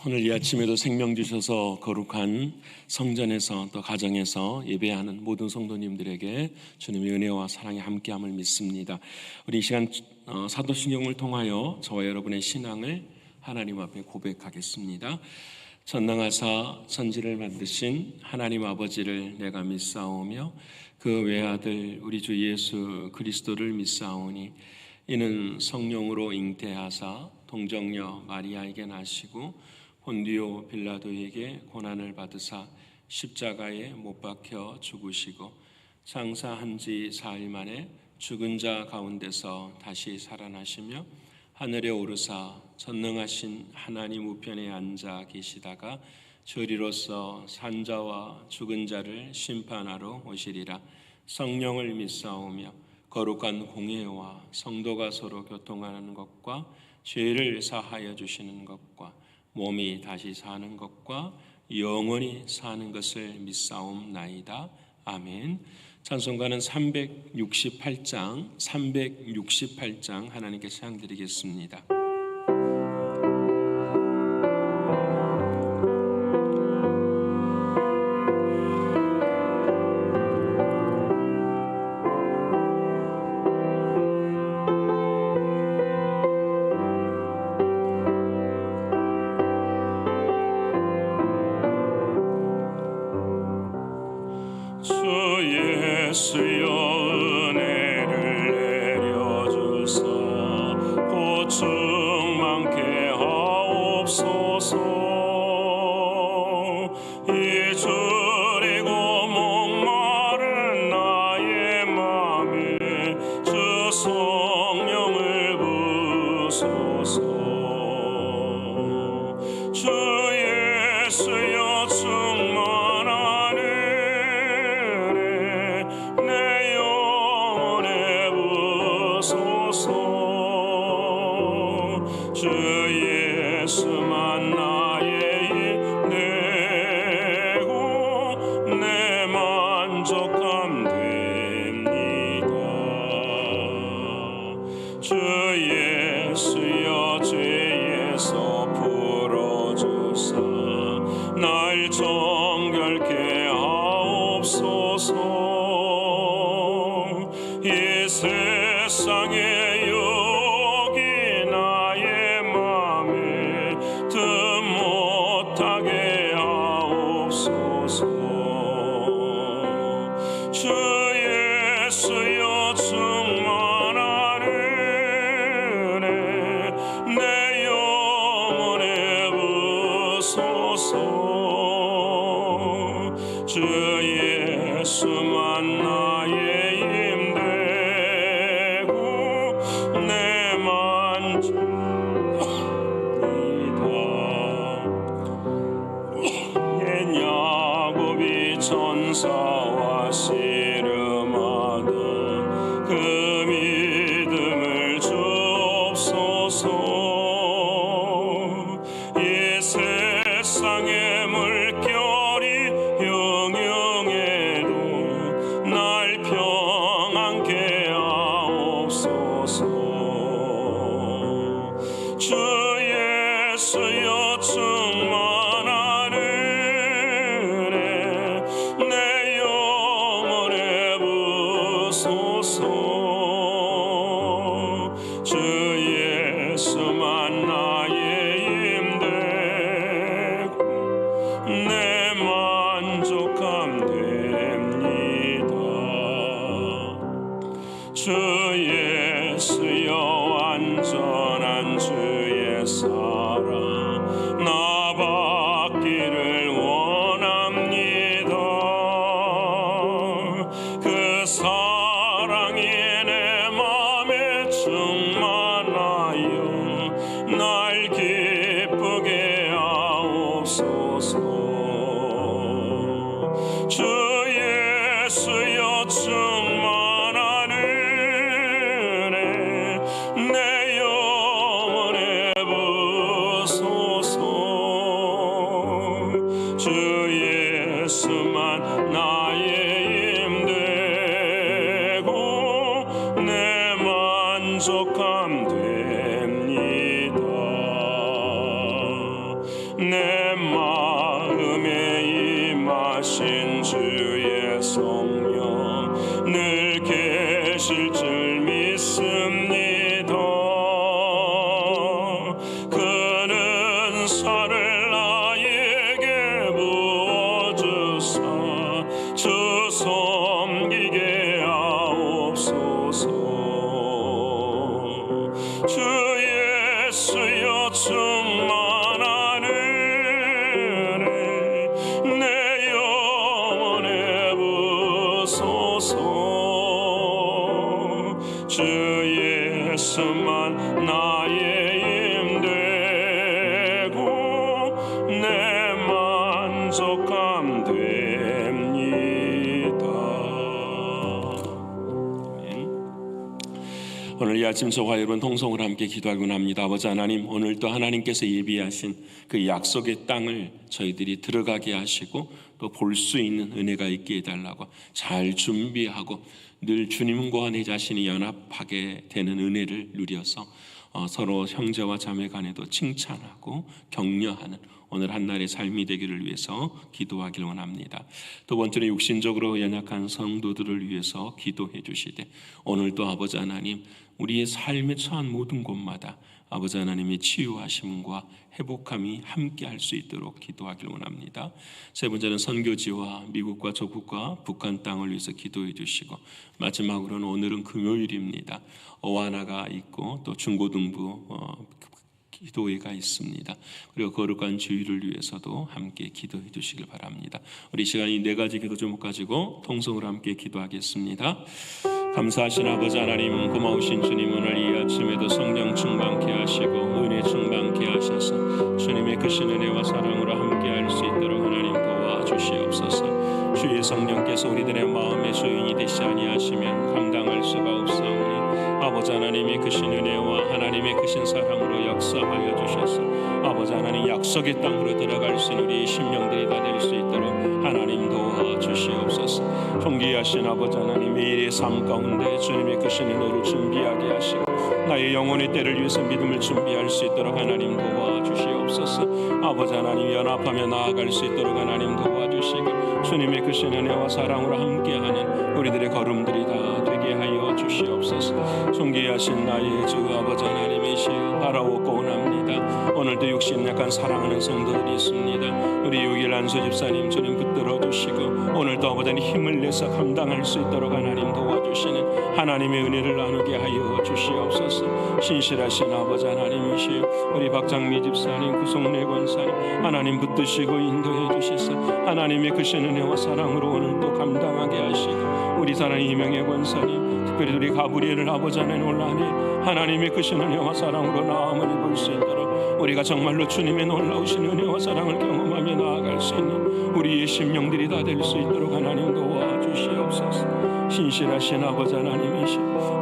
오늘 이 아침에도 생명 주셔서 거룩한 성전에서 또 가정에서 예배하는 모든 성도님들에게 주님의 은혜와 사랑이 함께함을 믿습니다. 우리 이 시간 사도신경을 통하여 저와 여러분의 신앙을 하나님 앞에 고백하겠습니다. 전능하사 천지를 만드신 하나님 아버지를 내가 믿사오며 그 외아들 우리 주 예수 그리스도를 믿사오니 이는 성령으로 잉태하사 동정녀 마리아에게 나시고 본디오 빌라도에게 고난을 받으사 십자가에 못 박혀 죽으시고 장사한 지 4일 만에 죽은 자 가운데서 다시 살아나시며 하늘에 오르사 전능하신 하나님 우편에 앉아 계시다가 저리로서 산자와 죽은 자를 심판하러 오시리라. 성령을 믿사오며 거룩한 공회와 성도가 서로 교통하는 것과 죄를 사하여 주시는 것과 몸이 다시 사는 것과 영원히 사는 것을 믿사옵나이다. 아멘. 찬송가는 368장 하나님께 찬양드리겠습니다. 예수여 은혜를 내려주사 고충 많게 하옵소서. 이 저리고 목마른 나의 맘에 주 성령을 부소서. 주 예수여 충만하네 내 영혼에 부소서. 주 예수만 나의 힘 되고 내 만족함 됩니다. 주 예수여 죄에서 풀어주사 날 정결케 하옵소서. 이 세상에 여기 나의 맘에 틈 못하게 하옵소서. 주 예수여 충만한 은혜 내 영혼에 부소서. 주 예수만 나의 힘 되고 내 만족이다. 옛 야곱이 천사와 씨름하던 그 믿음을 주옵소서. 이 세상의 물결이 영영해도 날 평안케 하옵소서. 주 예수여 충만한 은혜 내 영혼에 부소서. 주 예수만 나의 힘 되고 내 만족함 됩니다. 주 예수여 완전한 주의 사랑 나 받기를 원합니다. 그 사랑이 내 맘에 충만하여 날 기쁘게 하옵소서. 주 예수여 충만한 은혜 내 영혼에 부소서. 주 예수만 나의 힘 되고 내 만족함 됩니다. 내 되실 줄 믿습니다. 그는 살을 나에게 부어주사 주 섬기게 하옵소서. 주 예수여 충만한 은혜 내 영혼에 부소서. 주 예수만 나의 힘되고 내 만족함 됩니다. 오늘 이 아침 저와 여러분 통성을 함께 기도하곤 합니다. 아버지 하나님, 오늘도 하나님께서 예비하신 그 약속의 땅을 저희들이 들어가게 하시고 또 볼 수 있는 은혜가 있게 해달라고 잘 준비하고 늘 주님과 내 자신이 연합하게 되는 은혜를 누려서 서로 형제와 자매 간에도 칭찬하고 격려하는 오늘 한날의 삶이 되기를 위해서 기도하길 원합니다. 두 번째는 육신적으로 연약한 성도들을 위해서 기도해 주시되 오늘도 아버지 하나님 우리의 삶에 처한 모든 곳마다 아버지 하나님의 치유하심과 회복함이 함께 할 수 있도록 기도하길 원합니다. 세 번째는 선교지와 미국과 조국과 북한 땅을 위해서 기도해 주시고 마지막으로는 오늘은 금요일입니다. 어와나가 있고 또 중고등부 기도회가 있습니다. 그리고 거룩한 주일을 위해서도 함께 기도해 주시길 바랍니다. 우리 시간 이 네 가지 기도 제목 가지고 통성으로 함께 기도하겠습니다. 감사하신 아버지 하나님, 고마우신 주님, 오늘 이 아침에도 성령 충만케 하시고 은혜 충만케 하셔서 주님의 크신 은혜와 사랑으로 함께할 수 있도록 하나님 도와주시옵소서. 주의 성령께서 우리들의 마음의 주인이 되시 아니하시면 감당할 수가 없사오니 아버지 하나님의 크신 은혜와 하나님의 크신 사랑으로 역사하여 주셔서 아버지 하나님 약속의 땅으로 들어갈 수 있는 우리 심령들이 다 될 수 있도록 하나님 도와주시옵소서. 존귀하신 아버지 하나님, 매일의 삶 가운데 주님의 크신 은혜를 준비하게 하시고 나의 영혼의 때를 위해서 믿음을 준비할 수 있도록 하나님 도와주시옵소서. 아버지 하나님 연합하며 나아갈 수 있도록 하나님 도와주시고 주님의 크신 은혜와 사랑으로 함께하는 우리들의 걸음들이 다 되게 하여 주시옵소서. 존귀하신 나의 주 아버지 하나님이시여 바라옵고 원합니다. 오늘도 육신 약한 사랑하는 성도들이 있습니다. 우리 유일 안수 집사님 주님 붙들어 주시고 오늘도 아버지 하나님 힘을 내서 감당할 수 있도록 하나님 도와주시는 하나님의 은혜를 나누게 하여 주시옵소서. 신실하신 아버지 하나님이시여 우리 박장미 집사님 구성래 권사님 하나님 붙드시고 인도해 주시사 하나님의 크신 은혜와 사랑으로 오늘도 감당하게 하시고 우리 사랑의 이명의 권사님 특별히 우리 가브리엘을 아버지 안에 놀라니 하나님의 크신 은혜와 사랑으로 나음을 입을 수 있도록 우리가 정말로 주님의 놀라우신 은혜와 사랑을 경험하며 나아갈 수 있는 우리의 심령들이 다 될 수 있도록 하나님 도와주시옵소서. 신실하신 아버지 하나님이시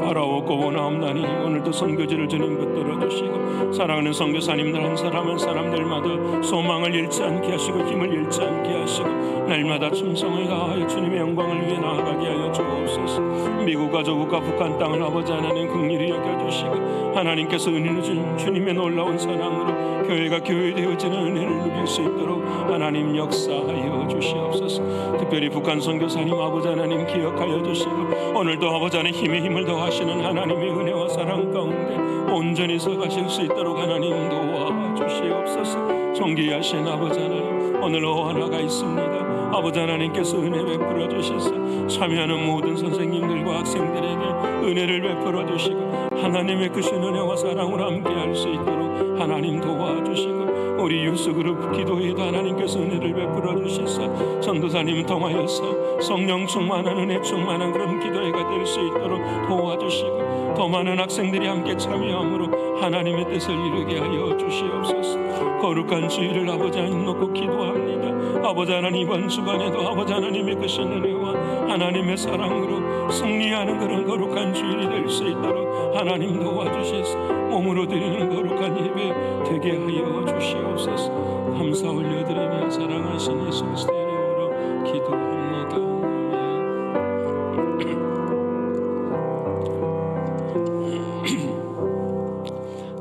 바라옵고 원하옵나니 오늘도 선교지를 주님 붙들어 주시고 사랑하는 선교사님들 한 사람 한 사람들마다 소망을 잃지 않게 하시고 힘을 잃지 않게 하시고 날마다 충성을 다하여 주님의 영광을 위해 나아가게 하여 주옵소서. 미국과 조국과 북한 땅을 아버지 하나님 긍휼히 여겨주시고 하나님께서 은혜를 주신 주님의 놀라운 사랑으로 교회가 교회되어지는 은혜를 누릴 수 있도록 하나님 역사하여 주시옵소서. 특별히 북한 선교사님 아버지 하나님 기억하여 주시고 오늘도 아버지 하나님 힘에 힘을 더하시는 하나님의 은혜와 사랑 가운데 온전히 서가실 수 있도록 하나님 도와주시옵소서. 존귀하신 아버지 하나님 오늘 어하나가 있습니다. 아버지 하나님께서 은혜 베풀어 주셔서 참여하는 모든 선생님들과 학생들에게 은혜를 베풀어 주시고 하나님의 크신 은혜와 사랑으로 함께할 수 있도록 하나님 도와주시고 우리 유스그룹 기도회도 하나님께서 은혜를 베풀어 주셔서 전도사님 통하여서 성령 충만한 은혜 충만한 그런 기도회가 될 수 있도록 도와주시고 더 많은 학생들이 함께 참여함으로 하나님의 뜻을 이루게 하여 주시옵소서. 거룩한 주일을 아버지 하나님 놓고 기도합니다. 아버지 하나님 이번 주간에도 아버지 하나님의 크신 은혜와 하나님의 사랑으로 승리하는 그런 거룩한 주일이 될 수 있도록 하나님 도와주셔서 몸으로 드리는 거룩한 예배 되게 하여 주시옵소서. 감사 올려드리며 사랑하신 예수 그리스도의 이름으로 기도합니다.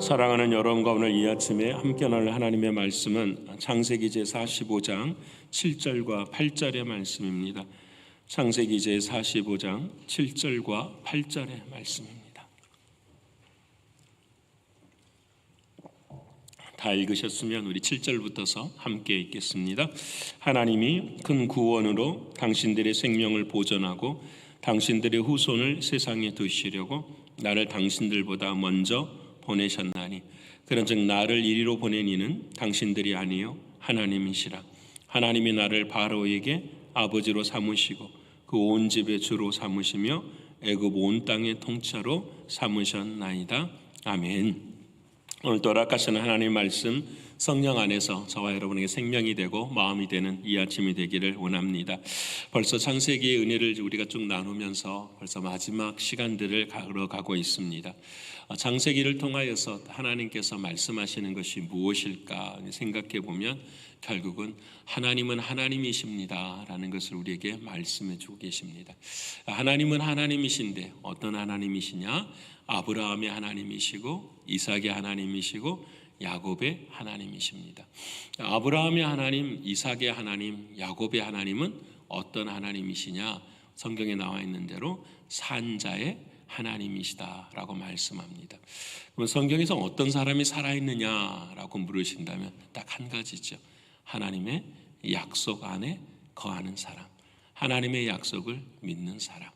사랑하는 여러분과 오늘 이 아침에 함께 나눌 하나님의 말씀은 창세기 제45장 7절과 8절의 말씀입니다. 창세기 제45장 7절과 8절의 말씀입니다. 다 읽으셨으면 우리 7절부터서 함께 읽겠습니다. 하나님이 큰 구원으로 당신들의 생명을 보존하고 당신들의 후손을 세상에 두시려고 나를 당신들보다 먼저 보내셨나니 그런즉 나를 이리로 보낸 이는 당신들이 아니요 하나님이시라. 하나님이 나를 바로에게 아버지로 삼으시고 그 온 집의 주로 삼으시며 애굽 온 땅의 통치자로 삼으셨나이다. 아멘. 오늘 또 허락하시는 하나님의 말씀 성령 안에서 저와 여러분에게 생명이 되고 마음이 되는 이 아침이 되기를 원합니다. 벌써 창세기의 은혜를 우리가 쭉 나누면서 벌써 마지막 시간들을 걸어가고 있습니다. 창세기를 통하여서 하나님께서 말씀하시는 것이 무엇일까 생각해 보면 결국은 하나님은 하나님이십니다 라는 것을 우리에게 말씀해 주고 계십니다. 하나님은 하나님이신데 어떤 하나님이시냐? 아브라함의 하나님이시고 이삭의 하나님이시고 야곱의 하나님이십니다. 아브라함의 하나님, 이삭의 하나님, 야곱의 하나님은 어떤 하나님이시냐? 성경에 나와 있는 대로 산자의 하나님이시다라고 말씀합니다. 그럼 성경에서 어떤 사람이 살아있느냐라고 물으신다면 딱 한 가지죠. 하나님의 약속 안에 거하는 사람, 하나님의 약속을 믿는 사람,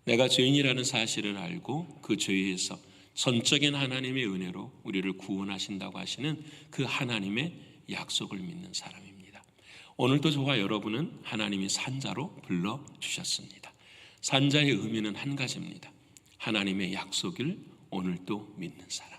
내가 죄인이라는 사실을 알고 그 죄에서 전적인 하나님의 은혜로 우리를 구원하신다고 하시는 그 하나님의 약속을 믿는 사람입니다. 오늘도 저와 여러분은 하나님이 산자로 불러주셨습니다. 산자의 의미는 한 가지입니다. 하나님의 약속을 오늘도 믿는 사람.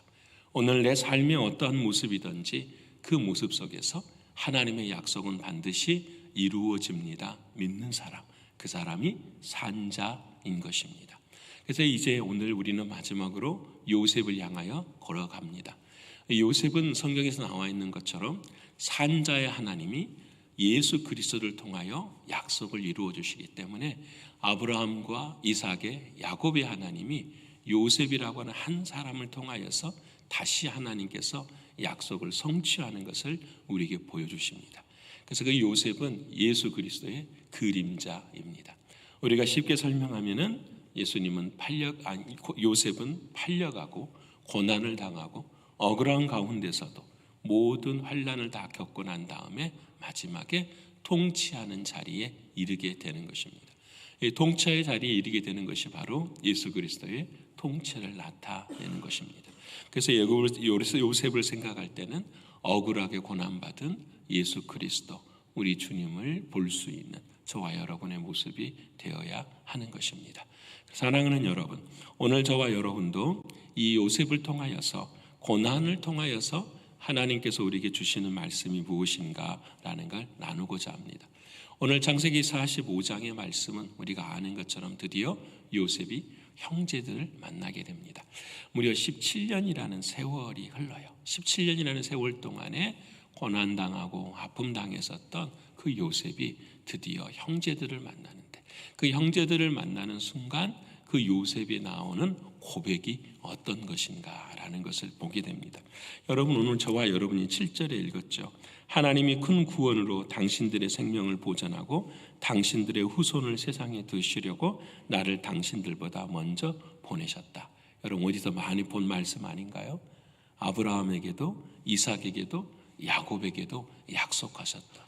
오늘 내 삶의 어떠한 모습이든지 그 모습 속에서 하나님의 약속은 반드시 이루어집니다. 믿는 사람, 그 사람이 산자인 것입니다. 그래서 이제 오늘 우리는 마지막으로 요셉을 향하여 걸어갑니다. 요셉은 성경에서 나와 있는 것처럼 산자의 하나님이 예수 그리스도를 통하여 약속을 이루어 주시기 때문에 아브라함과 이삭의 야곱의 하나님이 요셉이라고 하는 한 사람을 통하여서 다시 하나님께서 약속을 성취하는 것을 우리에게 보여주십니다. 그래서 그 요셉은 예수 그리스도의 그림자입니다. 우리가 쉽게 설명하면은 요셉은 팔려가고 고난을 당하고 억울한 가운데서도 모든 환난을 다 겪고 난 다음에 마지막에 통치하는 자리에 이르게 되는 것입니다. 이 통치의 자리에 이르게 되는 것이 바로 예수 그리스도의 통치를 나타내는 것입니다. 그래서 요셉을 생각할 때는 억울하게 고난받은 예수 그리스도, 우리 주님을 볼 수 있는 저와 여러분의 모습이 되어야 하는 것입니다. 사랑하는 여러분, 오늘 저와 여러분도 이 요셉을 통하여서, 고난을 통하여서 하나님께서 우리에게 주시는 말씀이 무엇인가라는 걸 나누고자 합니다. 오늘 창세기 45장의 말씀은 우리가 아는 것처럼 드디어 요셉이 형제들을 만나게 됩니다. 무려 17년이라는 세월이 흘러요. 17년이라는 세월 동안에 고난당하고 아픔당했었던 그 요셉이 드디어 형제들을 만나는데, 그 형제들을 만나는 순간 그 요셉이 나오는 고백이 어떤 것인가라는 것을 보게 됩니다. 여러분, 오늘 저와 여러분이 7절에 읽었죠. 하나님이 큰 구원으로 당신들의 생명을 보존하고 당신들의 후손을 세상에 두시려고 나를 당신들보다 먼저 보내셨다. 여러분, 어디서 많이 본 말씀 아닌가요? 아브라함에게도 이삭에게도 야곱에게도 약속하셨다.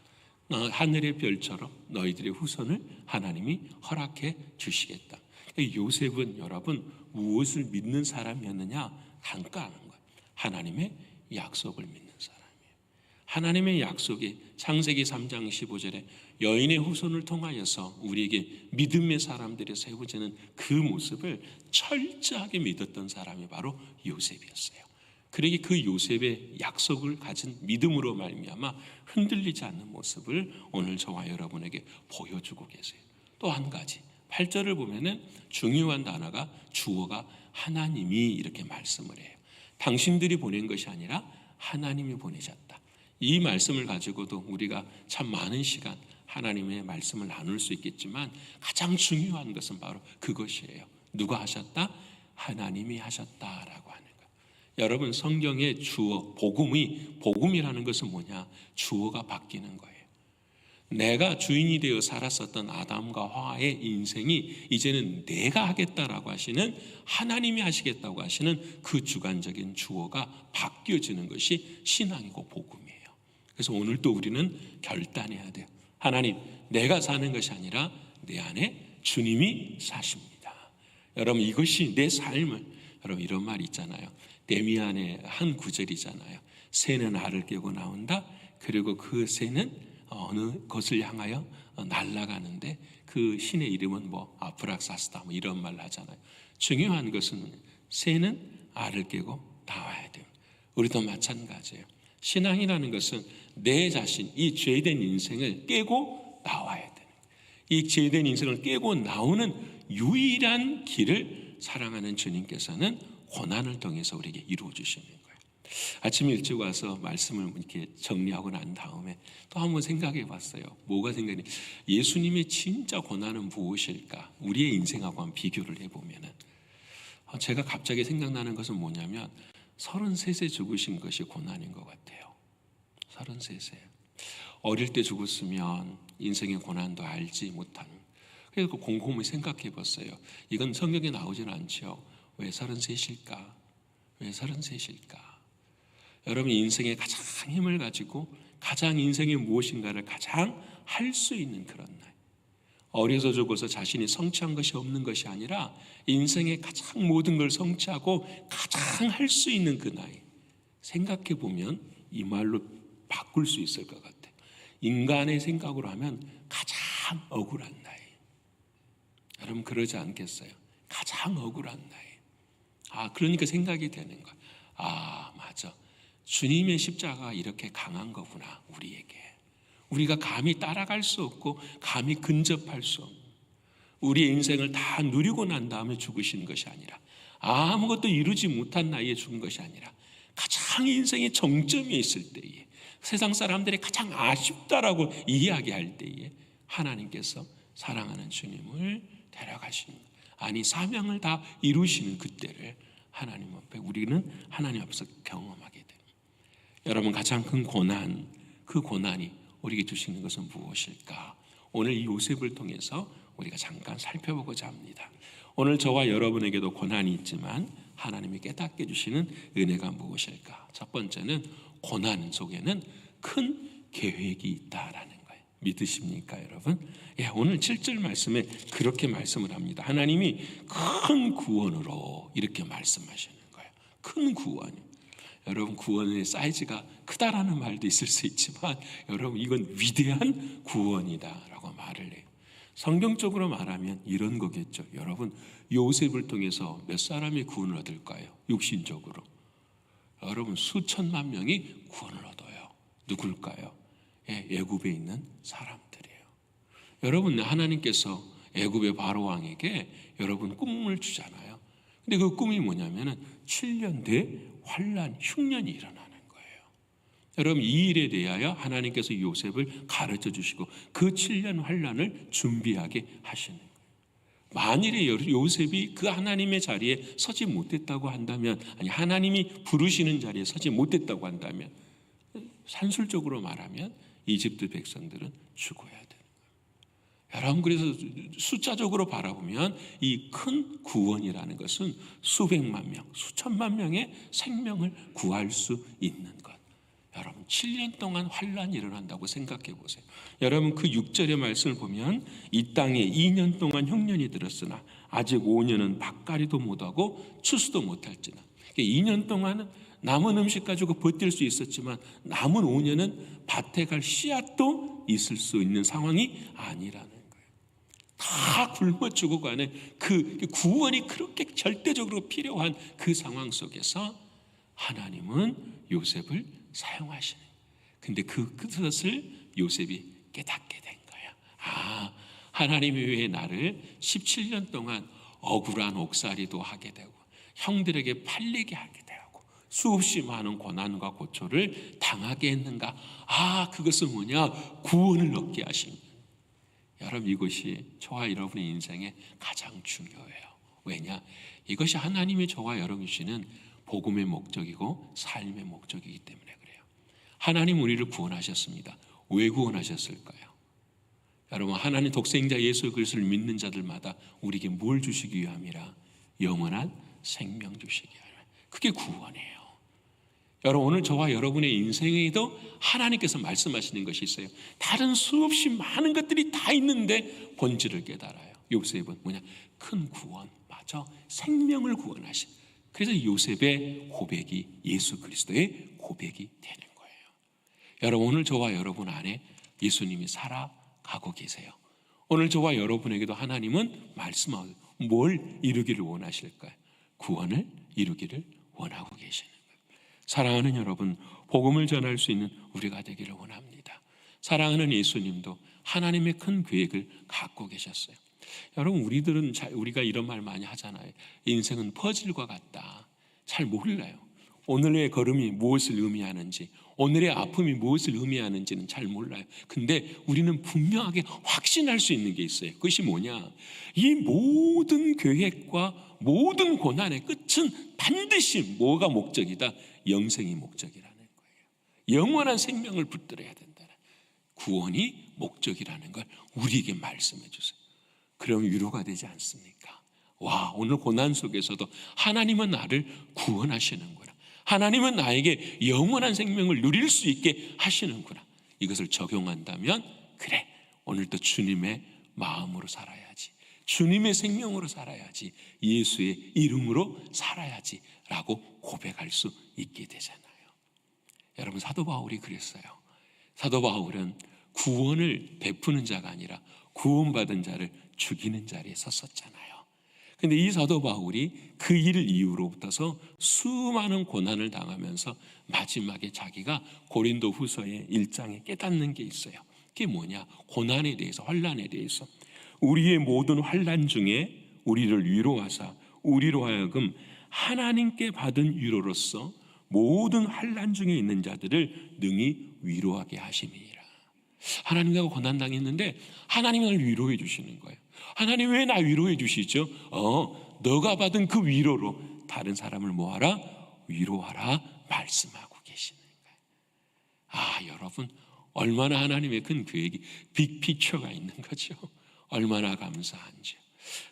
하늘의 별처럼 너희들의 후손을 하나님이 허락해 주시겠다. 요셉은 여러분 무엇을 믿는 사람이었느냐? 간단한 거예요. 하나님의 약속을 믿는 사람이에요. 하나님의 약속이 창세기 3장 15절에 여인의 후손을 통하여서 우리에게 믿음의 사람들이 세워지는 그 모습을 철저하게 믿었던 사람이 바로 요셉이었어요. 그러기 그 요셉의 약속을 가진 믿음으로 말미암아 흔들리지 않는 모습을 오늘 저와 여러분에게 보여주고 계세요. 또 한 가지 8절을 보면은 중요한 단어가 주어가 하나님이 이렇게 말씀을 해요. 당신들이 보낸 것이 아니라 하나님이 보내셨다. 이 말씀을 가지고도 우리가 참 많은 시간 하나님의 말씀을 나눌 수 있겠지만 가장 중요한 것은 바로 그것이에요. 누가 하셨다? 하나님이 하셨다라고 하는 것. 여러분, 성경의 주어 복음이라는 것은 뭐냐? 주어가 바뀌는 거예요. 내가 주인이 되어 살았었던 아담과 하와의 인생이 이제는 내가 하겠다라고 하시는, 하나님이 하시겠다고 하시는 그 주관적인 주어가 바뀌어지는 것이 신앙이고 복음이에요. 그래서 오늘 또 우리는 결단해야 돼요. 하나님, 내가 사는 것이 아니라 내 안에 주님이 사십니다. 여러분, 이것이 내 삶을, 여러분 이런 말 있잖아요. 데미안의 한 구절이잖아요. 새는 알을 깨고 나온다. 그리고 그 새는 어느 것을 향하여 날아가는데 그 신의 이름은 뭐 아프락사스다 뭐 이런 말을 하잖아요. 중요한 것은 새는 알을 깨고 나와야 돼요. 우리도 마찬가지예요. 신앙이라는 것은 내 자신, 이 죄된 인생을 깨고 나와야 되는 거예요. 이 죄된 인생을 깨고 나오는 유일한 길을 사랑하는 주님께서는 고난을 통해서 우리에게 이루어 주시는 거예요. 아침에 일찍 와서 말씀을 이렇게 정리하고 난 다음에 또 한번 생각해 봤어요. 뭐가 생각이? 예수님의 진짜 고난은 무엇일까? 우리의 인생하고 한번 비교를 해보면은 제가 갑자기 생각나는 것은 뭐냐면 33세 죽으신 것이 고난인 것 같아요. 33세. 어릴 때 죽었으면 인생의 고난도 알지 못하는. 그래서 곰곰이 생각해 봤어요. 이건 성경에 나오지는 않죠. 왜 33일까? 왜 33일까? 여러분, 인생의 가장 힘을 가지고 가장 인생이 무엇인가를 가장 할 수 있는 그런 나이. 어려서 죽어서 자신이 성취한 것이 없는 것이 아니라 인생의 가장 모든 걸 성취하고 가장 할 수 있는 그 나이. 생각해 보면 이 말로 바꿀 수 있을 것 같아요. 인간의 생각으로 하면 가장 억울한 나이. 여러분, 그러지 않겠어요? 가장 억울한 나이. 그러니까 생각이 되는 거야. 맞아. 주님의 십자가가 이렇게 강한 거구나, 우리에게. 우리가 감히 따라갈 수 없고 감히 근접할 수 없는, 우리의 인생을 다 누리고 난 다음에 죽으시는 것이 아니라, 아무것도 이루지 못한 나이에 죽은 것이 아니라 가장 인생의 정점에 있을 때에, 세상 사람들이 가장 아쉽다라고 이야기할 때에 하나님께서 사랑하는 주님을 데려가시는, 아니 사명을 다 이루시는 그때를 하나님 앞에, 우리는 하나님 앞에서 경험하게 됩니다. 여러분, 가장 큰 고난, 그 고난이 우리에게 주시는 것은 무엇일까? 오늘 이 요셉을 통해서 우리가 잠깐 살펴보고자 합니다. 오늘 저와 여러분에게도 고난이 있지만 하나님이 깨닫게 해주시는 은혜가 무엇일까? 첫 번째는 고난 속에는 큰 계획이 있다라는 거예요. 믿으십니까, 여러분? 오늘 7절 말씀에 그렇게 말씀을 합니다. 하나님이 큰 구원으로 이렇게 말씀하시는 거예요. 큰 구원. 여러분, 구원의 사이즈가 크다라는 말도 있을 수 있지만 여러분, 이건 위대한 구원이다라고 말을 해요. 성경적으로 말하면 이런 거겠죠. 여러분, 요셉을 통해서 몇 사람이 구원을 얻을까요? 육신적으로 여러분, 수천만 명이 구원을 얻어요. 누굴까요? 애굽에 있는 사람들이에요. 여러분, 하나님께서 애굽의 바로 왕에게 여러분 꿈을 주잖아요. 근데 그 꿈이 뭐냐면은 7년 뒤에 환란, 흉년이 일어나는 거예요. 여러분, 이 일에 대하여 하나님께서 요셉을 가르쳐 주시고 그 7년 환란을 준비하게 하시는 거예요. 만일에 요셉이 그 하나님의 자리에 서지 못했다고 한다면, 아니 하나님이 부르시는 자리에 서지 못했다고 한다면, 산술적으로 말하면 이집트 백성들은 죽어야 되는 거예요. 여러분, 그래서 숫자적으로 바라보면 이 큰 구원이라는 것은 수백만 명, 수천만 명의 생명을 구할 수 있는 것. 여러분, 7년 동안 환란이 일어난다고 생각해 보세요. 여러분, 그 6절의 말씀을 보면 이 땅에 2년 동안 흉년이 들었으나 아직 5년은 밭가리도 못하고 추수도 못할지나. 2년 동안은 남은 음식 가지고 버틸 수 있었지만 남은 5년은 밭에 갈 씨앗도 있을 수 있는 상황이 아니라는 거예요. 다 굶어 죽어가는 그 구원이 그렇게 절대적으로 필요한 그 상황 속에서 하나님은 요셉을 사용하시는. 근데 그것을 요셉이 깨닫게 된 거야. 하나님이 왜 나를 17년 동안 억울한 옥살이도 하게 되고 형들에게 팔리게 하게 되고 수없이 많은 고난과 고초를 당하게 했는가? 그것은 뭐냐? 구원을 얻게 하신. 여러분, 이것이 저와 여러분의 인생에 가장 중요해요. 왜냐? 이것이 하나님이 저와 여러분 주시는 복음의 목적이고 삶의 목적이기 때문에 그래요. 하나님 우리를 구원하셨습니다. 왜 구원하셨을까요? 여러분, 하나님 독생자 예수 그리스도를 믿는 자들마다 우리에게 뭘 주시기 위함이라? 영원한 생명 주시기 위함이라. 그게 구원이에요. 여러분, 오늘 저와 여러분의 인생에도 하나님께서 말씀하시는 것이 있어요. 다른 수없이 많은 것들이 다 있는데 본질을 깨달아요. 요셉은 뭐냐? 큰 구원, 맞아, 생명을 구원하신. 그래서 요셉의 고백이 예수 그리스도의 고백이 되는 거예요. 여러분, 오늘 저와 여러분 안에 예수님이 살아가고 계세요. 오늘 저와 여러분에게도 하나님은 말씀하고 뭘 이루기를 원하실까요? 구원을 이루기를 원하고 계시는 거예요. 사랑하는 여러분, 복음을 전할 수 있는 우리가 되기를 원합니다. 사랑하는 예수님도 하나님의 큰 계획을 갖고 계셨어요. 여러분, 우리가 이런 말 많이 하잖아요. 인생은 퍼즐과 같다. 잘 몰라요. 오늘의 걸음이 무엇을 의미하는지, 오늘의 아픔이 무엇을 의미하는지는 잘 몰라요. 근데 우리는 분명하게 확신할 수 있는 게 있어요. 그것이 뭐냐? 이 모든 계획과 모든 고난의 끝은 반드시 뭐가 목적이다? 영생이 목적이라는 거예요. 영원한 생명을 붙들어야 된다는, 구원이 목적이라는 걸 우리에게 말씀해 주세요. 그럼 위로가 되지 않습니까? 와, 오늘 고난 속에서도 하나님은 나를 구원하시는구나. 하나님은 나에게 영원한 생명을 누릴 수 있게 하시는구나. 이것을 적용한다면, 그래, 오늘도 주님의 마음으로 살아야지, 주님의 생명으로 살아야지, 예수의 이름으로 살아야지 라고 고백할 수 있게 되잖아요. 여러분, 사도 바울이 그랬어요. 사도 바울은 구원을 베푸는 자가 아니라 구원받은 자를 죽이는 자리에 섰었잖아요. 근데 이 사도 바울이 그 일 이후로부터서 수많은 고난을 당하면서 마지막에 자기가 고린도 후서의 1장에 깨닫는 게 있어요. 그게 뭐냐? 고난에 대해서, 환난에 대해서. 우리의 모든 환난 중에 우리를 위로하사 우리로 하여금 하나님께 받은 위로로서 모든 환난 중에 있는 자들을 능히 위로하게 하심이라. 하나님과 고난 당했는데 하나님이 나를 위로해 주시는 거예요. 하나님 왜 나 위로해 주시죠? 너가 받은 그 위로로 다른 사람을 뭐하라? 위로하라 말씀하고 계시는 거예요. 아, 여러분, 얼마나 하나님의 큰 계획이, 빅피처가 있는 거죠. 얼마나 감사한지요.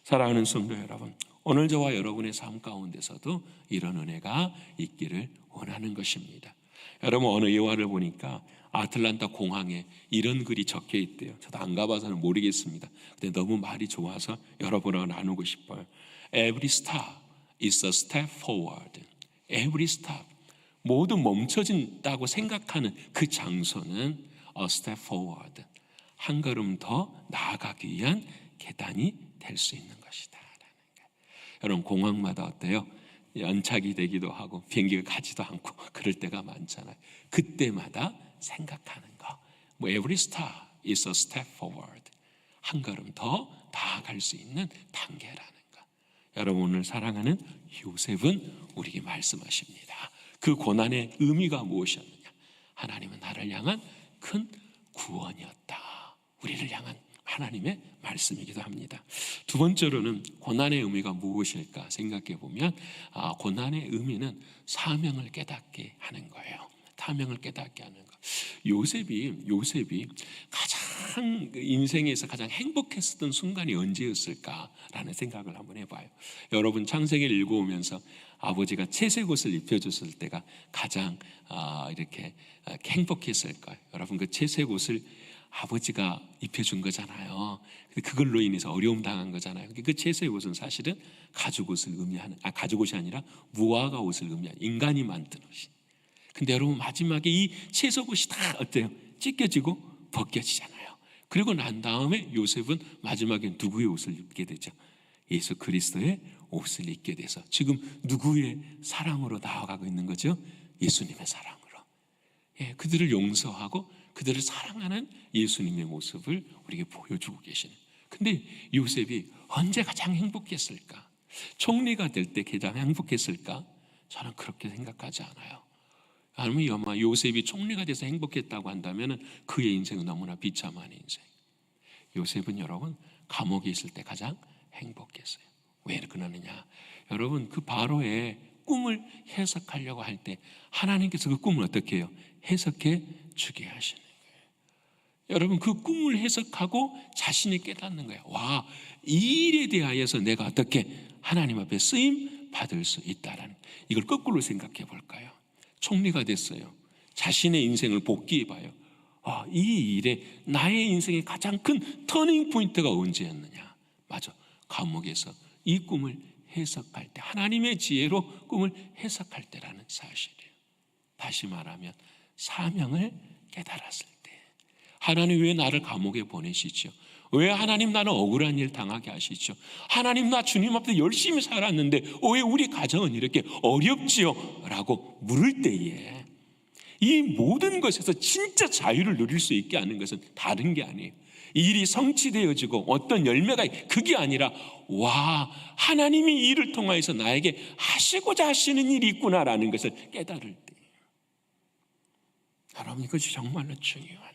사랑하는 성도 여러분, 오늘 저와 여러분의 삶 가운데서도 이런 은혜가 있기를 원하는 것입니다. 여러분, 어느 영화를 보니까 아틀란타 공항에 이런 글이 적혀 있대요. 저도 안 가봐서는 모르겠습니다. 근데 너무 말이 좋아서 여러분하고 나누고 싶어요. Every stop is a step forward. Every stop, 모두 멈춰진다고 생각하는 그 장소는 a step forward, 한 걸음 더 나아가기 위한 계단이 될 수 있는 것이다. 여러분, 공항마다 어때요? 연착이 되기도 하고 비행기가 가지도 않고 그럴 때가 많잖아요. 그때마다 생각하는 거, every step is a step forward, 한 걸음 더 나아갈 수 있는 단계라는 거. 여러분, 오늘 사랑하는 요셉은 우리에게 말씀하십니다. 그 고난의 의미가 무엇이었느냐? 하나님은 나를 향한 큰 구원이었다. 우리를 향한 하나님의 말씀이기도 합니다. 두 번째로는 고난의 의미가 무엇일까 생각해 보면, 고난의 의미는 사명을 깨닫게 하는 거예요. 사명을 깨닫게 하는 거. 요셉이 가장 인생에서 가장 행복했었던 순간이 언제였을까라는 생각을 한번 해봐요. 여러분, 창세기를 읽어오면서 아버지가 채색 옷을 입혀줬을 때가 가장 이렇게 행복했을 거예요. 여러분, 그 채색 옷을 아버지가 입혀준 거잖아요. 그걸로 인해서 어려움 당한 거잖아요. 그 채색 옷은 사실은 가죽 옷을 의미하는, 가죽 옷이 아니라 무화과 옷을 의미하는, 인간이 만든 옷이. 근데 여러분, 마지막에 이 채색 옷이 다 어때요? 찢겨지고 벗겨지잖아요. 그리고 난 다음에 요셉은 마지막에 누구의 옷을 입게 되죠? 예수 그리스도의 옷을 입게 돼서 지금 누구의 사랑으로 나아가고 있는 거죠? 예수님의 사랑으로. 예, 그들을 용서하고 그들을 사랑하는 예수님의 모습을 우리에게 보여주고 계시는. 근데 요셉이 언제 가장 행복했을까? 총리가 될 때 가장 행복했을까? 저는 그렇게 생각하지 않아요. 아마 요셉이 총리가 돼서 행복했다고 한다면 그의 인생은 너무나 비참한 인생. 요셉은 여러분, 감옥에 있을 때 가장 행복했어요. 왜 그러느냐? 여러분, 그 바로의 꿈을 해석하려고 할 때 하나님께서 그 꿈을 어떻게 해요? 해석해 주게 하시는 거예요. 여러분 그 꿈을 해석하고 자신이 깨닫는 거예요. 와, 이 일에 대하여서 내가 어떻게 하나님 앞에 쓰임 받을 수 있다라는, 이걸 거꾸로 생각해 볼까요? 총리가 됐어요. 자신의 인생을 복귀해 봐요. 이 일에 나의 인생의 가장 큰 터닝 포인트가 언제였느냐? 맞아, 감옥에서 이 꿈을 해석할 때, 하나님의 지혜로 꿈을 해석할 때라는 사실이에요. 다시 말하면 사명을 깨달았을 때, 하나님 왜 나를 감옥에 보내시죠? 왜 하나님 나는 억울한 일 당하게 하시죠? 하나님 나 주님 앞에 열심히 살았는데 왜 우리 가정은 이렇게 어렵지요? 라고 물을 때에 이 모든 것에서 진짜 자유를 누릴 수 있게 하는 것은 다른 게 아니에요. 이 일이 성취되어지고 어떤 열매가, 그게 아니라 와, 하나님이 이 일을 통하여서 나에게 하시고자 하시는 일이 있구나라는 것을 깨달을 때, 여러분 이것이 정말로 중요한 거예요.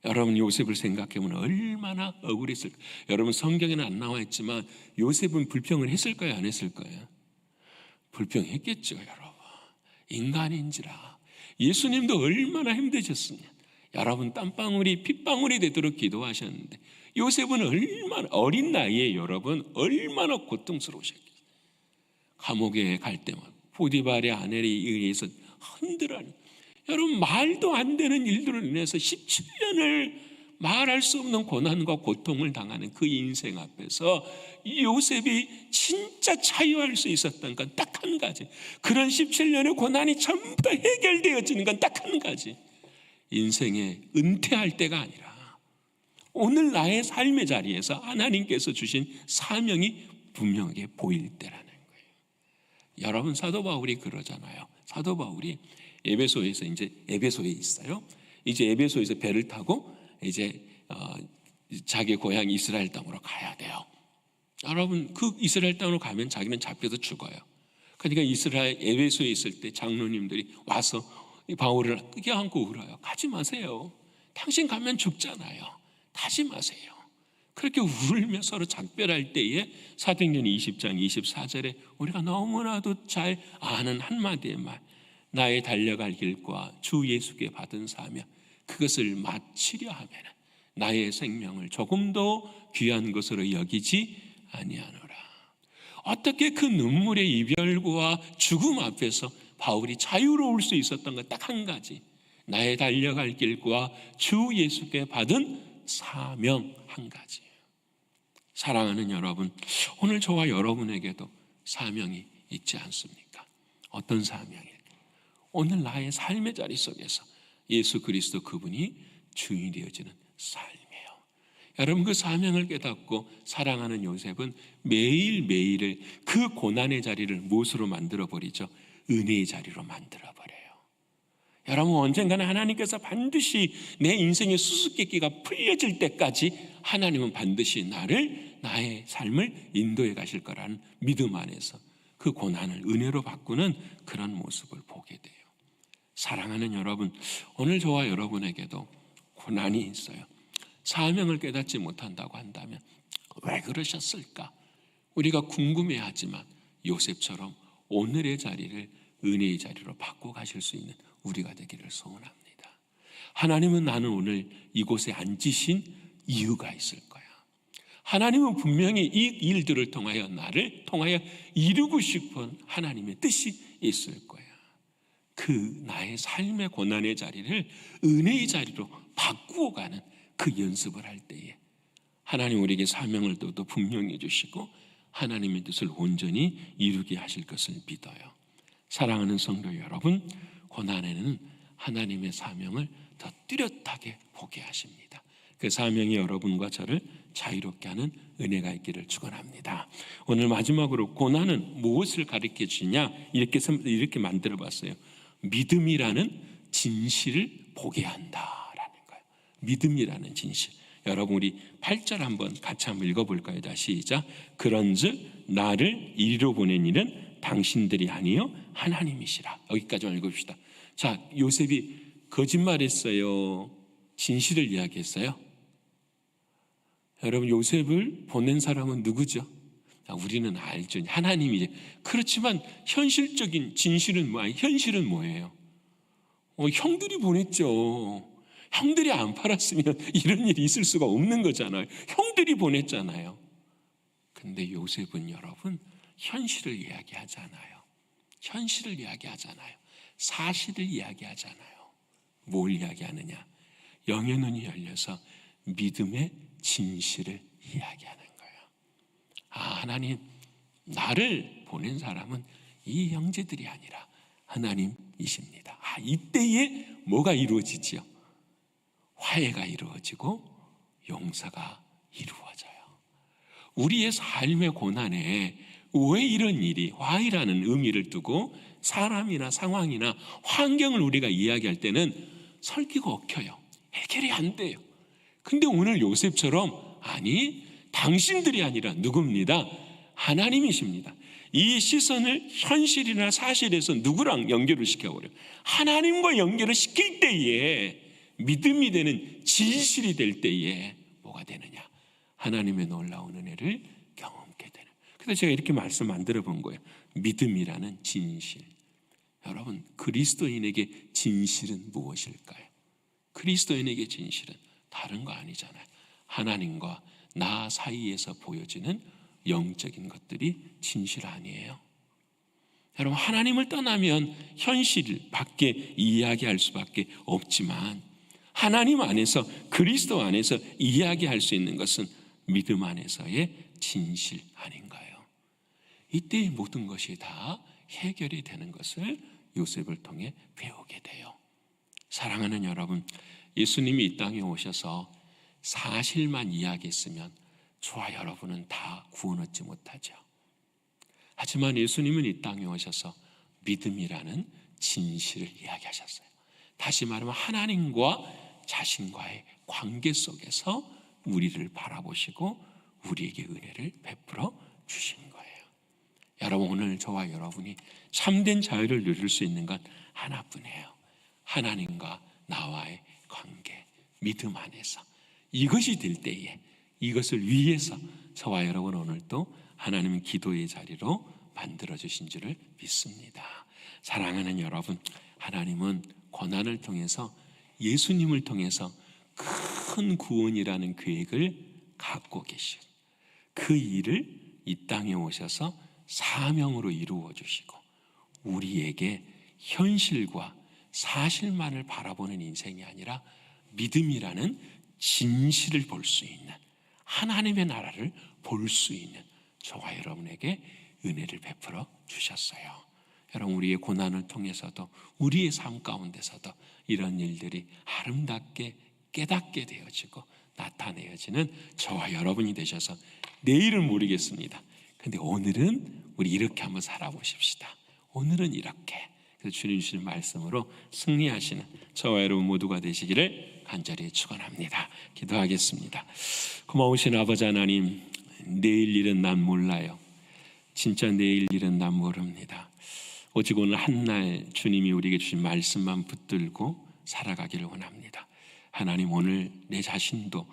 여러분 요셉을 생각해보면 얼마나 억울했을까. 여러분 성경에는 안 나와 있지만 요셉은 불평을 했을까요, 안 했을까요? 불평했겠죠. 여러분 인간인지라. 예수님도 얼마나 힘드셨으냐. 여러분 땀방울이 핏방울이 되도록 기도하셨는데, 요셉은 얼마나 어린 나이에 여러분 얼마나 고통스러우셨겠어요. 감옥에 갈 때마다 포디발의 아내에 의해서 흔들어하는, 여러분 말도 안 되는 일들을 인해서 17년을 말할 수 없는 고난과 고통을 당하는 그 인생 앞에서 이 요셉이 진짜 자유할 수 있었던 건 딱 한 가지. 그런 17년의 고난이 전부 다 해결되어지는 건 딱 한 가지. 인생에 은퇴할 때가 아니라 오늘 나의 삶의 자리에서 하나님께서 주신 사명이 분명하게 보일 때라는 거예요. 여러분 사도 바울이 그러잖아요. 사도 바울이 에베소에서, 이제 에베소에 있어요. 이제 에베소에서 배를 타고 이제 자기 고향 이스라엘 땅으로 가야 돼요. 여러분 그 이스라엘 땅으로 가면 자기는 잡혀서 죽어요. 그러니까 이스라엘 에베소에 있을 때 장로님들이 와서 바울을 껴안고 울어요. 가지 마세요. 당신 가면 죽잖아요. 가지 마세요. 그렇게 울며 서로 작별할 때에 사도행전 20장 24절에 우리가 너무나도 잘 아는 한마디의 말, 나의 달려갈 길과 주 예수께 받은 사명, 그것을 마치려 하면 나의 생명을 조금도 귀한 것으로 여기지 아니하노라. 어떻게 그 눈물의 이별과 죽음 앞에서 바울이 자유로울 수 있었던 건 딱 한 가지, 나의 달려갈 길과 주 예수께 받은 사명 한 가지예요. 사랑하는 여러분, 오늘 저와 여러분에게도 사명이 있지 않습니까? 어떤 사명일까? 오늘 나의 삶의 자리 속에서 예수 그리스도 그분이 주인이 되어지는 삶이에요. 여러분 그 사명을 깨닫고 사랑하는 요셉은 매일매일을 그 고난의 자리를 무엇으로 만들어버리죠? 은혜의 자리로 만들어버려요. 여러분 언젠가는 하나님께서 반드시 내 인생의 수수께끼가 풀려질 때까지 하나님은 반드시 나의 삶을 인도해 가실 거라는 믿음 안에서 그 고난을 은혜로 바꾸는 그런 모습을 보게 돼요. 사랑하는 여러분, 오늘 저와 여러분에게도 고난이 있어요. 사명을 깨닫지 못한다고 한다면 왜 그러셨을까? 우리가 궁금해하지만 요셉처럼 오늘의 자리를 은혜의 자리로 바꿔 가실 수 있는 우리가 되기를 소원합니다. 하나님은 나는 오늘 이곳에 앉으신 이유가 있을 거야. 하나님은 분명히 이 일들을 통하여 나를 통하여 이루고 싶은 하나님의 뜻이 있을 거야. 그 나의 삶의 고난의 자리를 은혜의 자리로 바꾸어 가는 그 연습을 할 때에 하나님 우리에게 사명을 또 분명히 주시고 하나님의 뜻을 온전히 이루게 하실 것을 믿어요. 사랑하는 성도 여러분, 고난에는 하나님의 사명을 더 뚜렷하게 보게 하십니다. 그 사명이 여러분과 저를 자유롭게 하는 은혜가 있기를 축원합니다. 오늘 마지막으로 고난은 무엇을 가르쳐 주냐, 이렇게 만들어 봤어요. 믿음이라는 진실을 보게 한다라는 거예요. 믿음이라는 진실. 여러분 우리 8절 한번 같이 한번 읽어볼까요? 다시 시작. 그런즉 나를 이리로 보낸 이는 당신들이 아니요 하나님이시라. 여기까지만 읽읍시다. 자, 요셉이 거짓말했어요? 진실을 이야기했어요? 여러분 요셉을 보낸 사람은 누구죠? 우리는 알죠. 하나님이죠. 그렇지만 현실적인 진실은 뭐예요? 현실은 뭐예요? 형들이 보냈죠. 형들이 안 팔았으면 이런 일이 있을 수가 없는 거잖아요. 형들이 보냈잖아요. 근데 요셉은 여러분 현실을 이야기하잖아요. 현실을 이야기하잖아요. 사실을 이야기하잖아요. 뭘 이야기하느냐? 영의 눈이 열려서 믿음의 진실을 이야기하는 거예요. 하나님, 나를 보낸 사람은 이 형제들이 아니라 하나님이십니다. 이때에 뭐가 이루어지지요? 화해가 이루어지고 용서가 이루어져요. 우리의 삶의 고난에 왜 이런 일이, 화해라는 의미를 두고 사람이나 상황이나 환경을 우리가 이야기할 때는 설기가 엉켜요. 해결이 안 돼요. 근데 오늘 요셉처럼 아니, 당신들이 아니라 누굽니다? 하나님이십니다. 이 시선을 현실이나 사실에서 누구랑 연결을 시켜버려요? 하나님과 연결을 시킬 때에, 믿음이 되는 진실이 될 때에 뭐가 되느냐? 하나님의 놀라운 은혜를 경험하게 되는. 그래서 제가 이렇게 말씀 만들어 본 거예요. 믿음이라는 진실. 여러분, 그리스도인에게 진실은 무엇일까요? 그리스도인에게 진실은 다른 거 아니잖아요. 하나님과 나 사이에서 보여지는 영적인 것들이 진실 아니에요? 여러분, 하나님을 떠나면 현실 밖에 이야기할 수밖에 없지만 하나님 안에서, 그리스도 안에서 이야기할 수 있는 것은 믿음 안에서의 진실 아닌가요? 이때 모든 것이 다 해결이 되는 것을 요셉을 통해 배우게 돼요. 사랑하는 여러분, 예수님이 이 땅에 오셔서 사실만 이야기했으면 저와 여러분은 다 구원 얻지 못하죠. 하지만 예수님은 이 땅에 오셔서 믿음이라는 진실을 이야기하셨어요. 다시 말하면 하나님과 자신과의 관계 속에서 우리를 바라보시고 우리에게 은혜를 베풀어 주신 거예요. 여러분, 오늘 저와 여러분이 참된 자유를 누릴 수 있는 건 하나뿐이에요. 하나님과 나와의 관계, 믿음 안에서. 이것이 될 때에, 이것을 위해서 저와 여러분 오늘 또 하나님은 기도의 자리로 만들어주신 줄을 믿습니다. 사랑하는 여러분, 하나님은 고난을 통해서, 예수님을 통해서 큰 구원이라는 계획을 갖고 계시고 그 일을 이 땅에 오셔서 사명으로 이루어 주시고 우리에게 현실과 사실만을 바라보는 인생이 아니라 믿음이라는 진실을 볼 수 있는, 하나님의 나라를 볼 수 있는 저와 여러분에게 은혜를 베풀어 주셨어요. 여러분, 우리의 고난을 통해서도, 우리의 삶 가운데서도 이런 일들이 아름답게 깨닫게 되어지고 나타내어지는 저와 여러분이 되셔서, 내일은 모르겠습니다. 근데 오늘은 우리 이렇게 한번 살아보십시다. 오늘은 이렇게. 그래서 주님 주신 말씀으로 승리하시는 저와 여러분 모두가 되시기를 간절히 축원합니다. 기도하겠습니다. 고마우신 아버지 하나님, 내일 일은 난 몰라요. 진짜 내일 일은 난 모릅니다. 오직 오늘 한날 주님이 우리에게 주신 말씀만 붙들고 살아가기를 원합니다. 하나님, 오늘 내 자신도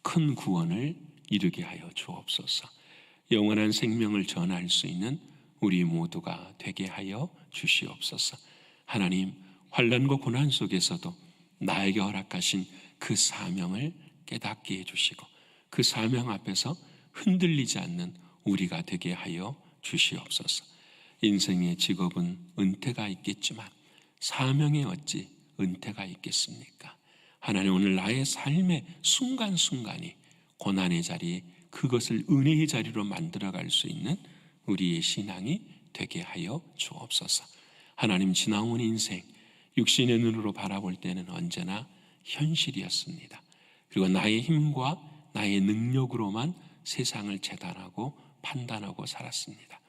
큰 구원을 이루게 하여 주옵소서. 영원한 생명을 전할 수 있는 우리 모두가 되게 하여 주시옵소서. 하나님, 환난과 고난 속에서도 나에게 허락하신 그 사명을 깨닫게 해주시고 그 사명 앞에서 흔들리지 않는 우리가 되게 하여 주시옵소서. 인생의 직업은 은퇴가 있겠지만 사명에 어찌 은퇴가 있겠습니까? 하나님, 오늘 나의 삶의 순간순간이 고난의 자리, 그것을 은혜의 자리로 만들어갈 수 있는 우리의 신앙이 되게 하여 주옵소서. 하나님, 지나온 인생 육신의 눈으로 바라볼 때는 언제나 현실이었습니다. 그리고 나의 힘과 나의 능력으로만 세상을 재단하고 판단하고 살았습니다.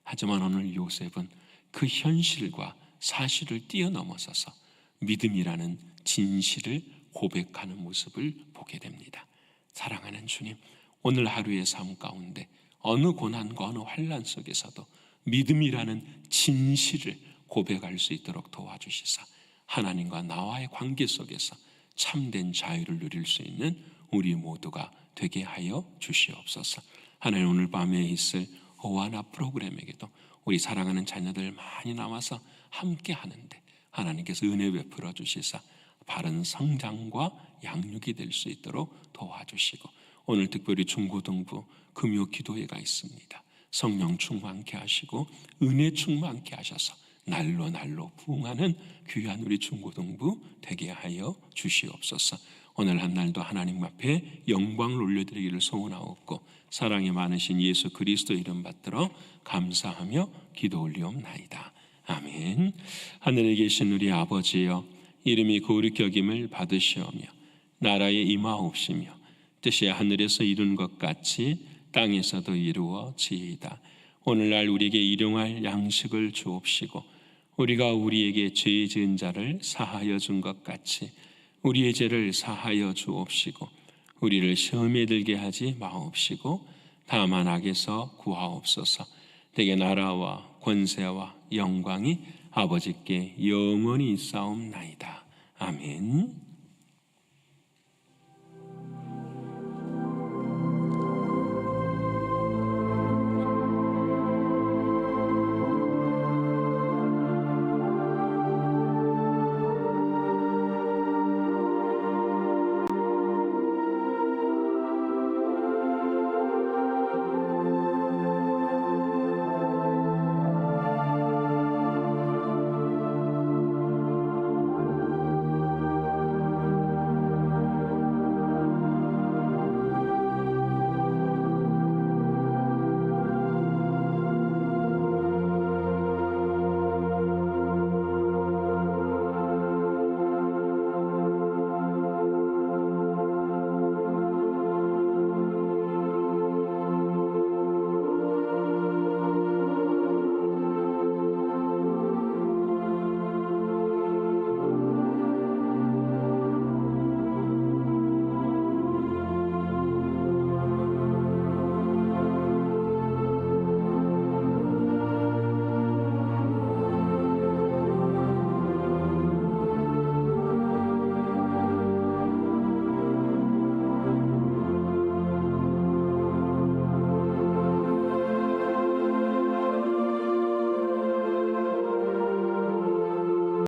하지만 오늘 요셉은 그 현실과 사실을 뛰어넘어서서 믿음이라는 진실을 고백하는 모습을 보게 됩니다. 사랑하는 주님, 오늘 하루의 삶 가운데 어느 고난과 어느 환난 속에서도 믿음이라는 진실을 고백할 수 있도록 도와주시사 하나님과 나와의 관계 속에서 참된 자유를 누릴 수 있는 우리 모두가 되게 하여 주시옵소서. 하나님, 오늘 밤에 있을 호와나 프로그램에게도 우리 사랑하는 자녀들 많이 나와서 함께 하는데 하나님께서 은혜 베풀어 주시사 바른 성장과 양육이 될 수 있도록 도와주시고, 오늘 특별히 중고등부 금요 기도회가 있습니다. 성령 충만케 하시고 은혜 충만케 하셔서 날로 날로 부흥하는 귀한 우리 중고등부 되게 하여 주시옵소서. 오늘 한 날도 하나님 앞에 영광을 올려드리기를 소원하옵고, 사랑이 많으신 예수 그리스도 이름 받들어 감사하며 기도 올리옵나이다. 아멘. 하늘에 계신 우리 아버지여, 이름이 거룩히 여김을 받으시오며 나라에 임하옵시며 뜻이 하늘에서 이룬 것 같이 땅에서도 이루어지이다. 오늘날 우리에게 일용할 양식을 주옵시고, 우리가 우리에게 죄 지은 자를 사하여 준 것 같이 우리의 죄를 사하여 주옵시고, 우리를 시험에 들게 하지 마옵시고 다만 악에서 구하옵소서. 대개 나라와 권세와 영광이 아버지께 영원히 있사옵나이다. 아멘.